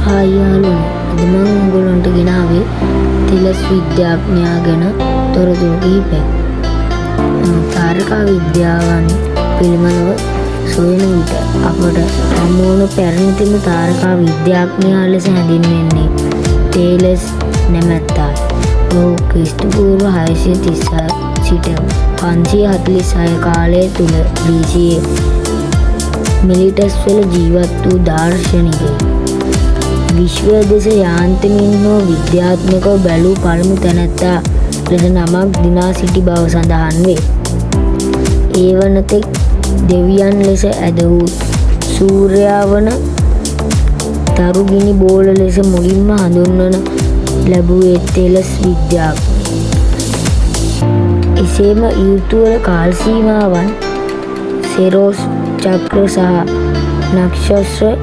Hi යාළුවනේ, අද මම ඔයගොල්ලන්ට ගෙනාවේ තිලස් විද්‍යාඥයා ගැන තොරතුරු කිහිපයක්. තාරකා විද්‍යාවන් පිළිබඳව සොයන විට අපට හමු වන පැරණිතම තාරකා විද්‍යාඥයා ලෙස හැඳින්වෙන්නේ තේලස් නැමැත්තායි. ඔහු ක්‍රිස්තු පූර්ව 636 සිට 546 කාලය තුල ග්‍රීසියේ මිලිටස් වල ජීවත් වූ දාර්ශනිකයෙක්. විශ්වය දෙස යාන්තමින් හෝ විද්‍යාත්මකව බැලූ පළමු තැනැත්තා ලෙස නමක් දිනා සිටි බව සඳහන් වේ. ඒ වනතෙක් දෙවියන් ලෙස ඇදහූ සූර්යයා වන තරු ගිනි බෝල ලෙස මුලින්ම හඳුන්වන ලැබුවේ තෙලස් විද්‍යාඥයෙක්. එසේම ඍතුවල කාල සීමාවන් සෙරෝස් චක්‍ර සහ නක්ෂත්‍ර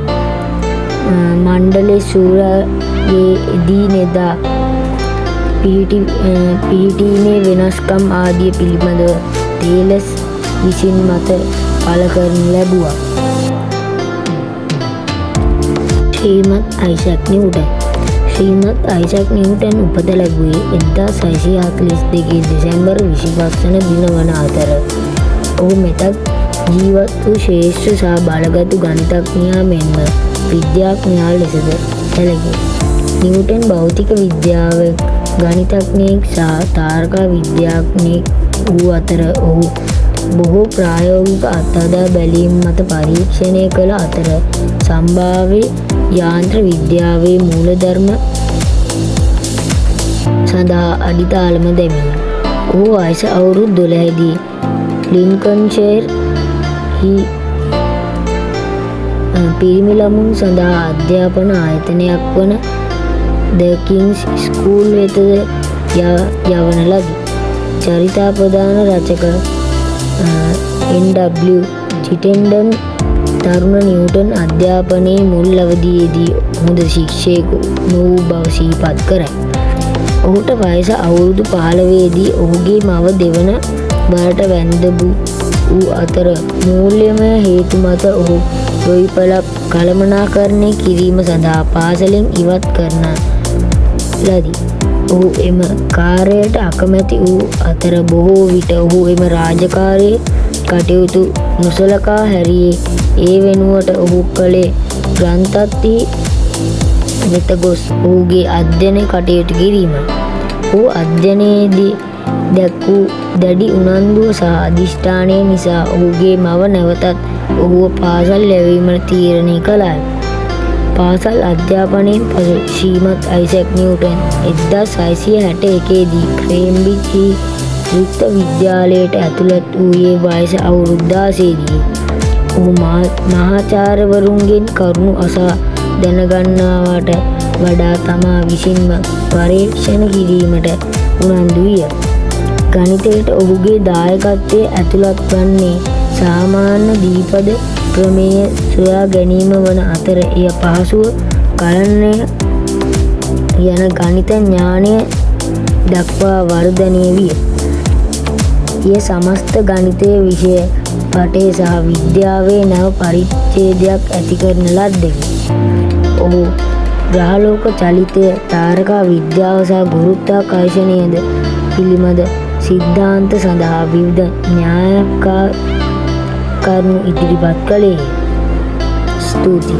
මණ්ඩලයේ සූර්යයේ එදිනෙදා පිහිටීමේ වෙනස්කම් ආදිය පිළිබඳව තේලස් විසින් මත පළ කරනු ලැබුවා. ශ්‍රීමත් අයිසැක් නිව්ටන්. ශ්‍රීමත් අයිසැක් නිව්ටන් උපත ලැබුවේ 1642 දෙසැම්බර් 25 වන දින වන අතර ඔහු මෙතක් ජීවත් වූ ශ්‍රේෂ්ඨ සහ බලගතු ගණිතඥයා මෙන්ම විද්‍යාඥයා ලෙසද සැලකේ. නිව්ටන් භෞතික විද්‍යාව ගණිතඥයෙක් සහ තාරකා විද්‍යාඥයෙක් වූ අතර ඔහු බොහෝ ප්‍රායෝගික අත්හදා බැලීම් මත පරීක්ෂණය කළ අතර සම්භාව්‍ය යාන්ත්‍ර විද්‍යාවේ මූලධර්ම සඳහා අඩිතාලම දැමීය. ඔහු වයස අවුරුදු 12 දී ලින්කන්ෂයර් හි පිරිමි ළමුන් සඳහා අධ්‍යාපන ආයතනයක් වන ද කිංස් ස්කූල් වෙතද යවන ලදී. චරිතාපදාන රචක එන්.ඩබ්ලිව්. චිටෙන්ඩන් තරුණ නිව්ටන් අධ්‍යාපනයේ මුල් අවධියේදී හොඳ ශිෂ්‍යයෙකු නොවූ බව සිහිපත් කරයි. ඔහුට වයස අවුරුදු 15 දී ඔහුගේ මව දෙවන වරට වැන්දඹු වූ අතර මූල්‍යමය හේතු මත ඔහු ගොවිපළක් කළමනාකරණය කිරීම සඳහා පාසලෙන් ඉවත් කරන ලදී. ඔහු එම කාර්යයට අකමැති වූ අතර බොහෝ විට ඔහු එම රාජකාරියේ කටයුතු නොසලකා හැරියේ ඒ වෙනුවට ඔහු කළේ ග්‍රන්ථත්හි වෙත ගොස් ඔහුගේ අධ්‍යයන කටයුතු කිරීමයි. ඔහු අධ්‍යයනයේදී දැක් වූ දැඩි උනන්දුව සහ අධිෂ්ඨානය නිසා ඔහුගේ මව නැවතත් ඔහුව පාසල් යැවීමට තීරණය කළාය. පාසල් අධ්‍යාපනයෙන් පසු ශ්‍රීමත් අයිසැක් නිව්ටන් 1661 දී කේම්බ්‍රිජ් හි යුක්ත විද්‍යාලයට ඇතුළත් වූයේ වයස අවුරුදු 16 දී. ඔහු මහාචාර්යවරුන්ගෙන් කරුණු අසා දැනගන්නවට වඩා තමා විසින්ම පරීක්ෂණ කිරීමට උනන්දු විය. ගණිතයට ඔහුගේ දායකත්වය ඇතුළත් වන්නේ සාමාන්‍ය දීපද ප්‍රමේය සොයා ගැනීම වන අතර එය පහසුව කලනය යන ගණිත ඥානය දක්වා වර්ධනය විය. එය සමස්ත ගණිතය විෂය පටය සහ විද්‍යාවේ නව පරිච්ඡේදයක් ඇති කරන ලද්දකි. ඔහු ග්‍රහලෝක චලිතය, තාරකා විද්‍යාව සහ ගුරුත්වාකර්ෂණයද පිළිබඳ සිද්ධාන්ත සඳහා විවිධ න්‍යායකාර කරුණු ඉදිරිපත් කළේය. ස්තුතියි.